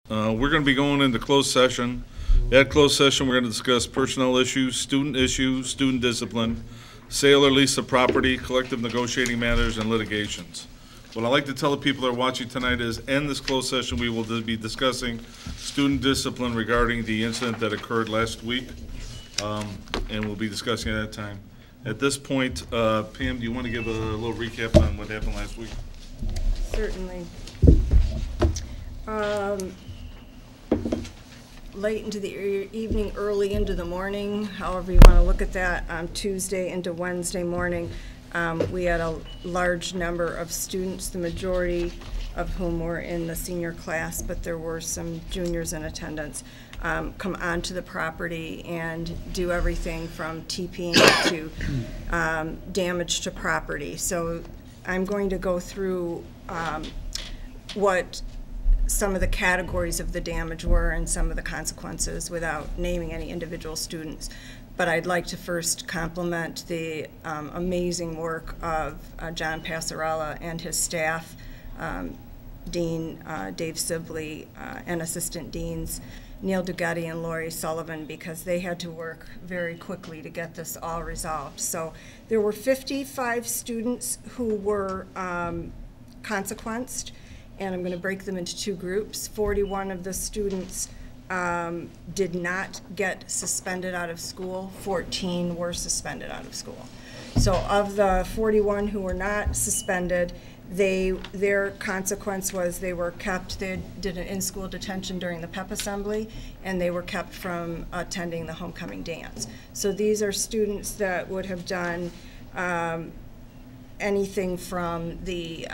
We're going to be going into closed session. At closed session, we're going to discuss personnel issues, student discipline, sale or lease of property, collective negotiating matters, and litigations. What I'd like to tell the people that are watching tonight is, in this closed session, we will be discussing student discipline regarding the incident that occurred last week, and we'll be discussing at that time. At this point, Pam, do you want to give a little recap on what happened last week? Certainly. Late into the evening, early into the morning, however you want to look at that, on Tuesday into Wednesday morning, we had a large number of students, the majority of whom were in the senior class, but there were some juniors in attendance, come onto the property and do everything from TPing to damage to property. So I'm going to go through what some of the categories of the damage were and some of the consequences without naming any individual students. But I'd like to first compliment the amazing work of John Passarella and his staff, Dean Dave Sibley, and Assistant Deans Neil Dugetti and Lori Sullivan, because they had to work very quickly to get this all resolved. So there were 55 students who were consequenced, and I'm going to break them into two groups. 41 of the students did not get suspended out of school. 14 were suspended out of school. So of the 41 who were not suspended, their consequence was they were kept, they did an in-school detention during the PEP assembly, and they were kept from attending the homecoming dance. So these are students that would have done anything from the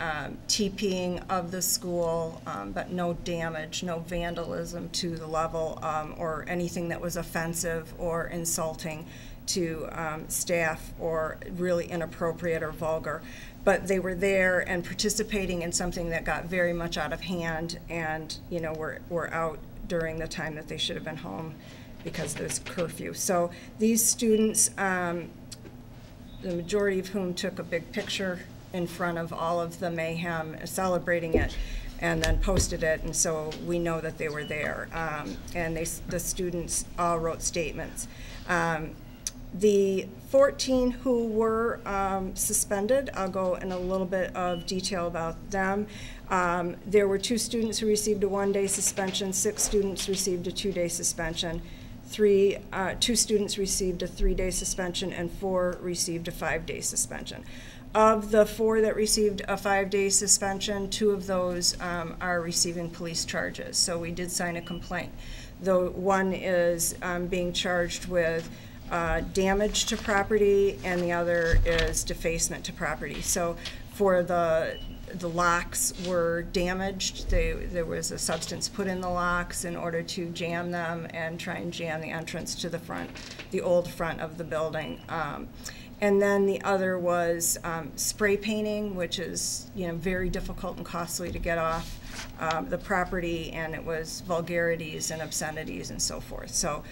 TPing of the school, but no damage, no vandalism to the level, or anything that was offensive or insulting to staff or really inappropriate or vulgar. But they were there and participating in something that got very much out of hand, and were out during the time that they should have been home because there's curfew. So these students, the majority of whom took a big picture in front of all of the mayhem, celebrating it, and then posted it, and so we know that they were there. And the students all wrote statements. The 14 who were suspended, I'll go in a little bit of detail about them. There were 2 students who received a 1-day suspension, 6 students received a 2-day suspension. 2 students received a 3-day suspension, and 4 received a 5-day suspension. Of the 4 that received a 5-day suspension, 2 of those are receiving police charges. So we did sign a complaint. Though one is being charged with damage to property, and the other is defacement to property. So for the locks were damaged. There was a substance put in the locks in order to jam them and try and jam the entrance to the front, the old front of the building. And then the other was spray painting, which is very difficult and costly to get off the property, and it was vulgarities and obscenities and so forth. So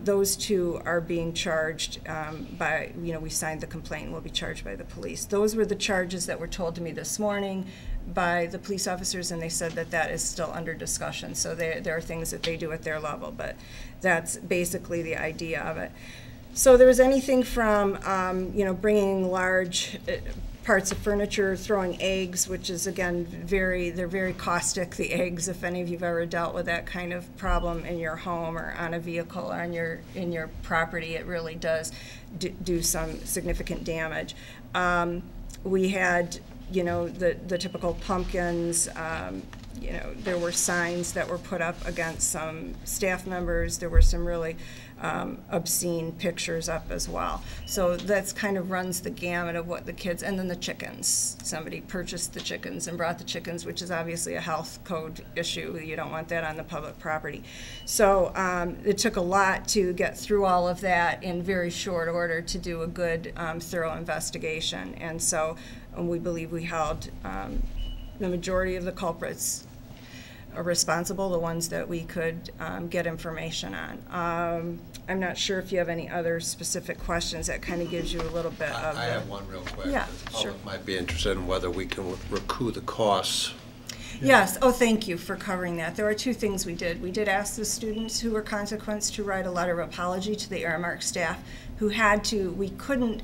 those 2 are being charged by, we signed the complaint and will be charged by the police. Those were the charges that were told to me this morning by the police officers, and they said that that is still under discussion. So there are things that they do at their level, but that's basically the idea of it. So there was anything from, bringing large parts of furniture, throwing eggs, which is, again, they're very caustic, the eggs, if any of you've ever dealt with that kind of problem in your home or on a vehicle or in your property. It really does do some significant damage. We had, the typical pumpkins. There were signs that were put up against some staff members. There were some really obscene pictures up as well. So that's kind of runs the gamut of what the kids, and then the chickens. Somebody purchased the chickens and brought the chickens, which is obviously a health code issue. You don't want that on the public property. So it took a lot to get through all of that in very short order to do a good, thorough investigation. And so we believe we held the majority of the culprits are responsible, the ones that we could get information on. I'm not sure if you have any other specific questions. That kind of gives you a little bit I have one real quick. Yeah, the public sure. might be interested in whether we can recoup the costs Yes, oh, thank you for covering that. There are two things we did. We did ask the students who were consequenced to write a letter of apology to the Aramark staff who had to, we couldn't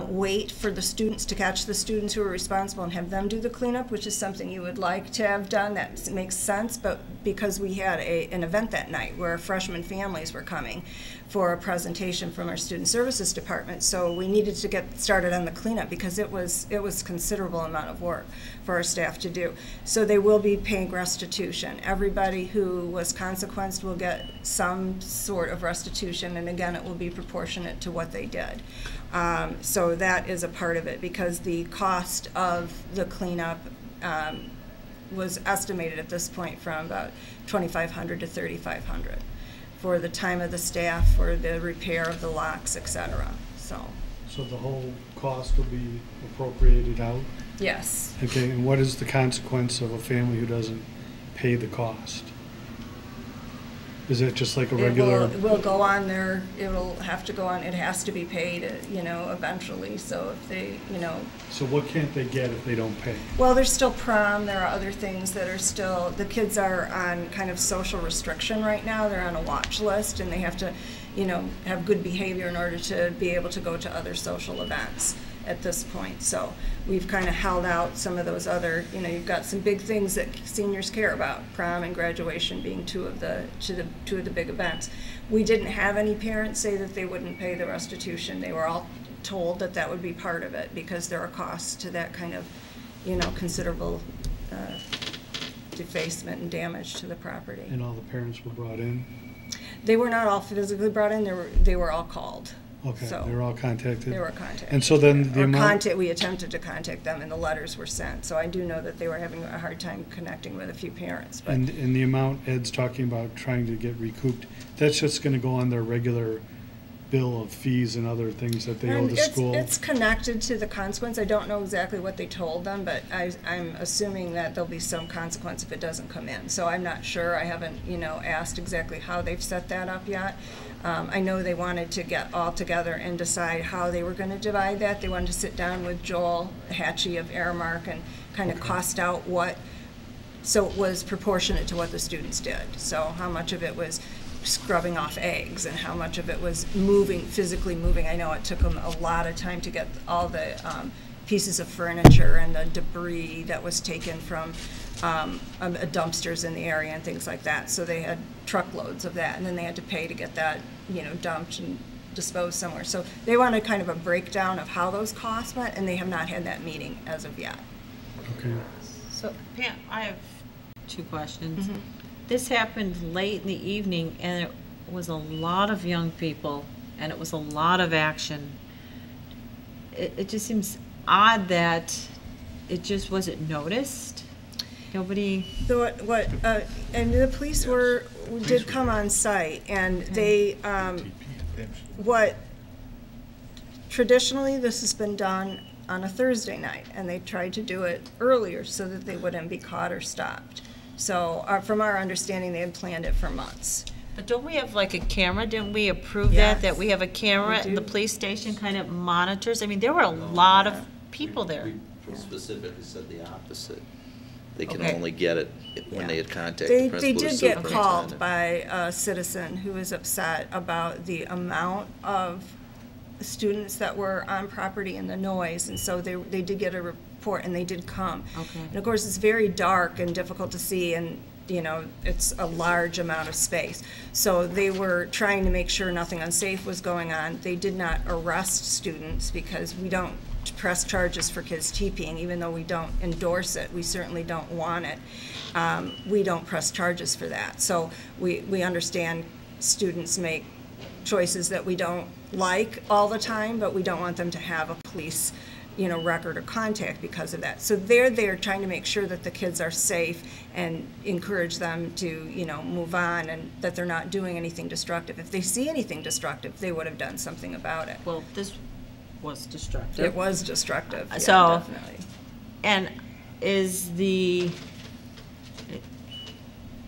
wait for the students to catch the students who were responsible and have them do the cleanup, which is something you would like to have done. That makes sense, but because we had an event that night where freshman families were coming for a presentation from our student services department, so we needed to get started on the cleanup because it was considerable amount of work for our staff to do. So they will be paying restitution. Everybody who was consequenced will get some sort of restitution, and again, it will be proportionate to what they did. So that is a part of it, because the cost of the cleanup was estimated at this point from about $2,500 to $3,500 for the time of the staff, for the repair of the locks, etc. So the whole cost will be appropriated out? yes. Okay, and what is the consequence of a family who doesn't pay the cost? Is it just like a regular? It will go on there, it'll have to go on, it has to be paid, eventually, so if they, So what can't they get if they don't pay? well, there's still prom, there are other things that are still, the kids are on kind of social restriction right now, they're on a watch list, and they have to, have good behavior in order to be able to go to other social events at this point. So we've kind of held out some of those other, you've got some big things that seniors care about, prom and graduation being two of the big events. We didn't have any parents say that they wouldn't pay the restitution. They were all told that that would be part of it because there are costs to that kind of, considerable defacement and damage to the property. And all the parents were brought in? They were not all physically brought in, they were all called. Okay, So they were all contacted? they were contacted. And so then the amount? We attempted to contact them, and the letters were sent. So I do know that they were having a hard time connecting with a few parents. But And the amount Ed's talking about trying to get recouped, that's just going to go on their regular bill of fees and other things that they owe the school? It's connected to the consequence. I don't know exactly what they told them, but I'm assuming that there'll be some consequence if it doesn't come in. So I'm not sure. I haven't, asked exactly how they've set that up yet. I know they wanted to get all together and decide how they were going to divide that. They wanted to sit down with Joel Hatchie of Aramark and kind of cost out so it was proportionate to what the students did. So how much of it was scrubbing off eggs and how much of it was physically moving. I know it took them a lot of time to get all the pieces of furniture and the debris that was taken from dumpsters in the area and things like that. So they had truckloads of that, and then they had to pay to get that, dumped and disposed somewhere. So they wanted kind of a breakdown of how those costs went, and they have not had that meeting as of yet. Okay. So Pam, I have two questions. Mm-hmm. This happened late in the evening, and it was a lot of young people, and it was a lot of action. It just seems odd that it just wasn't noticed. Nobody. And the police did come on site, and they traditionally this has been done on a Thursday night, and they tried to do it earlier so that they wouldn't be caught or stopped. So from our understanding, they had planned it for months. But don't we have like a camera? Didn't we approve Yes. that we have a camera We and the do. police station kind of monitors? I mean, there were a lot of people there. We specifically said the opposite. They can Okay. only get it when they had contacted They the principal or did get superintendent. called by a citizen who was upset about the amount of students that were on property and the noise, and so they did get a report, and they did come. Okay. And of course, it's very dark and difficult to see, and it's a large amount of space. So they were trying to make sure nothing unsafe was going on. They did not arrest students because we don't press charges for kids TPing, even though we don't endorse it. We certainly don't want it. We don't press charges for that. So we understand students make choices that we don't like all the time, but we don't want them to have a police record or contact because of that. So they're there trying to make sure that the kids are safe and encourage them to, move on, and that they're not doing anything destructive. If they see anything destructive, they would have done something about it. Well, this was destructive. It was destructive, yeah, So- definitely. And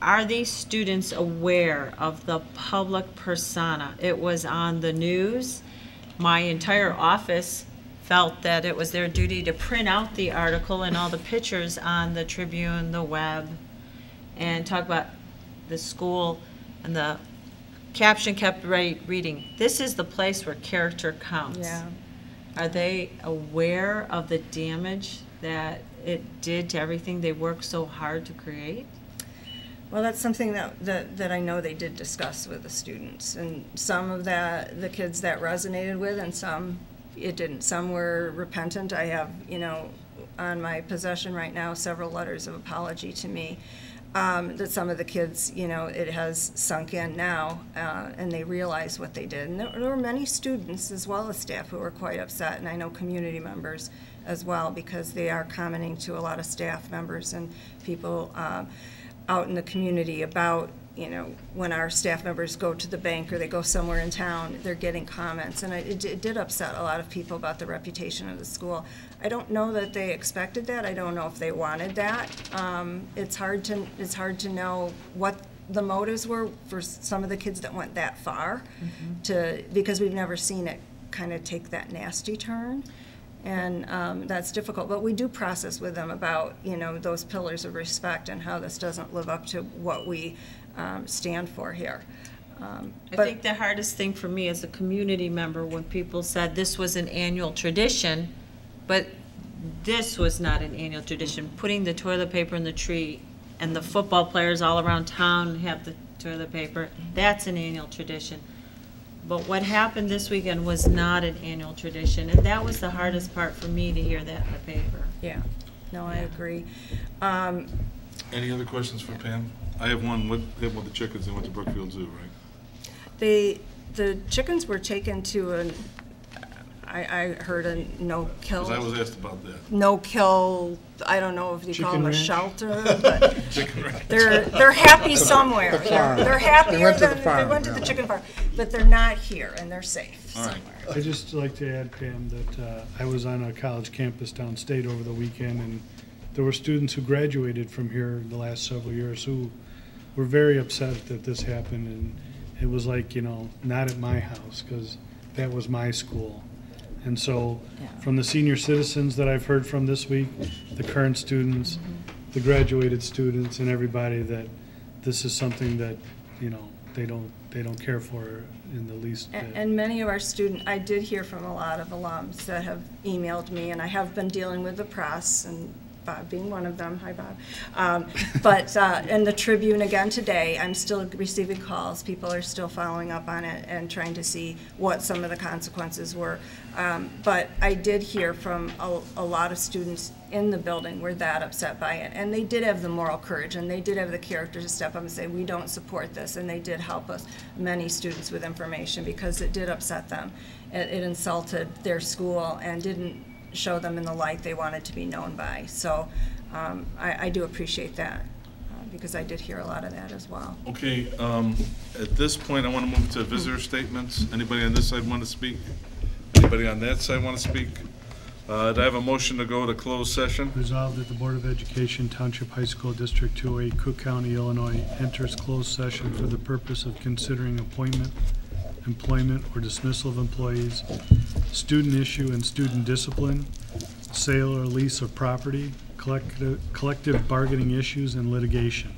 are these students aware of the public persona? It was on the news. My entire office felt that it was their duty to print out the article and all the pictures on the Tribune, the web, and talk about the school, and the caption kept reading, "This is the place where character counts." Yeah. Are they aware of the damage that it did to everything they worked so hard to create? Well, that's something that I know they did discuss with the students, and some of the kids that resonated with, and some it didn't. Some were repentant. I have, on my possession right now, several letters of apology to me, that some of the kids, it has sunk in now, and they realize what they did. And there were many students as well as staff who were quite upset, and I know community members as well, because they are commenting to a lot of staff members and people out in the community about, when our staff members go to the bank or they go somewhere in town, they're getting comments. And it did upset a lot of people about the reputation of the school. I don't know that they expected that. I don't know if they wanted that. It's hard to know what the motives were for some of the kids that went that far, because we've never seen it kind of take that nasty turn. And that's difficult, but we do process with them about, those pillars of respect and how this doesn't live up to what we stand for here. I think the hardest thing for me as a community member, when people said this was an annual tradition, but this was not an annual tradition, putting the toilet paper in the tree, and the football players all around town have the toilet paper, that's an annual tradition. But what happened this weekend was not an annual tradition, and that was the hardest part for me to hear that in the paper. Yeah, no, I agree. Any other questions for Pam? I have one. What happened with the chickens? They went to Brookfield Zoo, right? The chickens were taken to I heard a no-kill. Because I was asked about that. No-kill, I don't know if you call them a ranch? shelter, but Chicken ranch. they're happy somewhere. They're happier than, they went to the chicken farm, but they're not here, and they're safe All right. somewhere. I'd just like to add, Pam, that I was on a college campus downstate over the weekend, and there were students who graduated from here in the last several years who were very upset that this happened, and it was like, not at my house, because that was my school. And so, from the senior citizens that I've heard from this week, the current students, the graduated students, and everybody, that this is something that, they don't care for in the least bit. And many of our students, I did hear from a lot of alums that have emailed me, and I have been dealing with the press, and Bob being one of them. Hi, Bob. But in the Tribune again today, I'm still receiving calls. People are still following up on it and trying to see what some of the consequences were. But I did hear from a lot of students in the building were that upset by it. And they did have the moral courage, and they did have the character to step up and say, we don't support this. And they did help us, many students, with information, because it did upset them. It insulted their school and didn't show them in the light they wanted to be known by. So I do appreciate that, because I did hear a lot of that as well. Okay, at this point, I want to move to visitor statements. Anybody on this side want to speak? Anybody on that side want to speak? Do I have a motion to go to closed session? Resolved that the Board of Education, Township High School, District 208, Cook County, Illinois, enters closed session for the purpose of considering appointment, employment, or dismissal of employees, student issue and student discipline, sale or lease of property, collective bargaining issues, and litigation.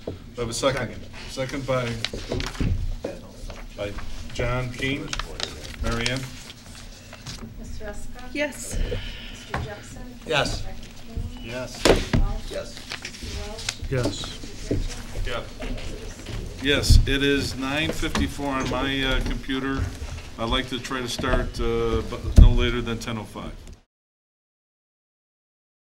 Do I have a second? Second by John Keane. Mary Ann? Ms. Ruska? Yes. Mr. Jepson? Yes. Dr. King? Yes. Mr. Walsh? Yes. Mr. Welch? Yes. Mr. Richards? Yeah. Yes, it is 9:54 on my computer. I'd like to try to start but no later than 10:05.